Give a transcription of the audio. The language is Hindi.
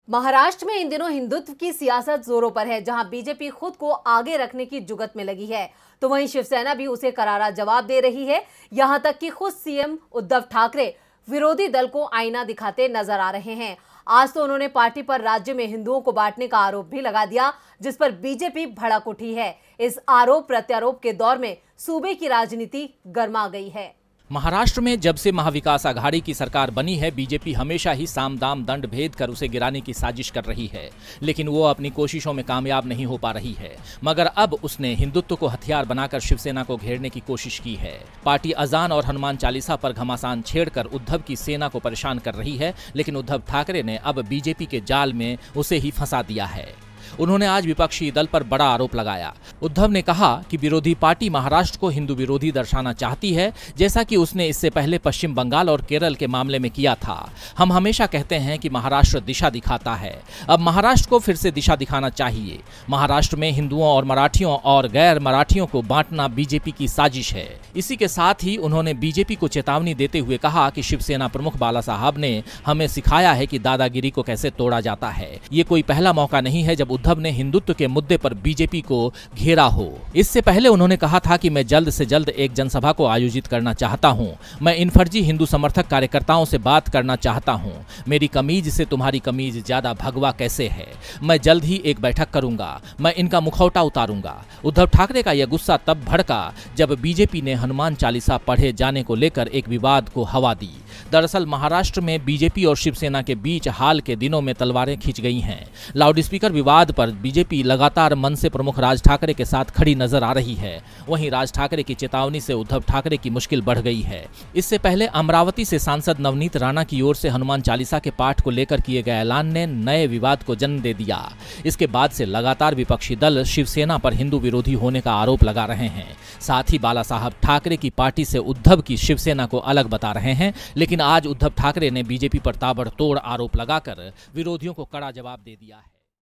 महाराष्ट्र में इन दिनों हिंदुत्व की सियासत जोरों पर है। जहां बीजेपी खुद को आगे रखने की जुगत में लगी है, तो वहीं शिवसेना भी उसे करारा जवाब दे रही है। यहां तक कि खुद सीएम उद्धव ठाकरे विरोधी दल को आईना दिखाते नजर आ रहे हैं। आज तो उन्होंने पार्टी पर राज्य में हिंदुओं को बांटने का आरोप भी लगा दिया, जिस पर बीजेपी भड़क उठी है। इस आरोप प्रत्यारोप के दौर में सूबे की राजनीति गर्मा गई है। महाराष्ट्र में जब से महाविकास आघाड़ी की सरकार बनी है, बीजेपी हमेशा ही साम दाम दंड भेद कर उसे गिराने की साजिश कर रही है, लेकिन वो अपनी कोशिशों में कामयाब नहीं हो पा रही है। मगर अब उसने हिंदुत्व को हथियार बनाकर शिवसेना को घेरने की कोशिश की है। पार्टी अजान और हनुमान चालीसा पर घमासान छेड़कर उद्धव की सेना को परेशान कर रही है, लेकिन उद्धव ठाकरे ने अब बीजेपी के जाल में उसे ही फंसा दिया है। उन्होंने आज विपक्षी दल पर बड़ा आरोप लगाया। उद्धव ने कहा कि विरोधी पार्टी महाराष्ट्र को हिंदू विरोधी दर्शाना चाहती है, जैसा कि उसने इससे पहले पश्चिम बंगाल और केरल के मामले में किया था। हम हमेशा कहते हैं कि महाराष्ट्र दिशा दिखाता है, अब महाराष्ट्र को फिर से दिशा दिखाना चाहिए। महाराष्ट्र में हिंदुओं और मराठियों और गैर मराठियों को बांटना बीजेपी की साजिश है। इसी के साथ ही उन्होंने बीजेपी को चेतावनी देते हुए कहा कि शिवसेना प्रमुख बाला साहब ने हमें सिखाया है कि दादागिरी को कैसे तोड़ा जाता है। ये कोई पहला मौका नहीं है जब उद्धव ने हिंदुत्व के मुद्दे पर बीजेपी को घेरा हो। इससे पहले उन्होंने कहा था कि मैं जल्द से जल्द एक जनसभा को आयोजित करना चाहता हूं। मैं इन फर्जी हिंदू समर्थक कार्यकर्ताओं से बात करना चाहता हूं। मेरी कमीज से तुम्हारी कमीज ज्यादा भगवा कैसे है। मैं जल्द ही एक बैठक करूंगा। मैं इनका मुखौटा उतारूंगा। उद्धव ठाकरे का यह गुस्सा तब भड़का जब बीजेपी ने हनुमान चालीसा पढ़े जाने को लेकर एक विवाद को हवा दी। दरअसल महाराष्ट्र में बीजेपी और शिवसेना के बीच हाल के दिनों में तलवारें खिंच गई हैं। लाउडस्पीकर विवाद पर बीजेपी लगातार मनसे प्रमुख राज ठाकरे के साथ खड़ी नजर आ रही है। वहीं राज ठाकरे की चेतावनी से उद्धव ठाकरे की मुश्किल बढ़ गई है। इससे पहले अमरावती से सांसद नवनीत राणा की ओर से हनुमान चालीसा के पाठ को लेकर किए गए ऐलान ने नए विवाद को जन्म दे दिया। इसके बाद से लगातार विपक्षी दल शिवसेना पर हिंदू विरोधी होने का आरोप लगा रहे हैं। साथ ही बाला साहब ठाकरे की पार्टी से उद्धव की शिवसेना को अलग बता रहे हैं। लेकिन आज उद्धव ठाकरे ने बीजेपी पर ताबड़तोड़ आरोप लगाकर विरोधियों को कड़ा जवाब दे दिया है।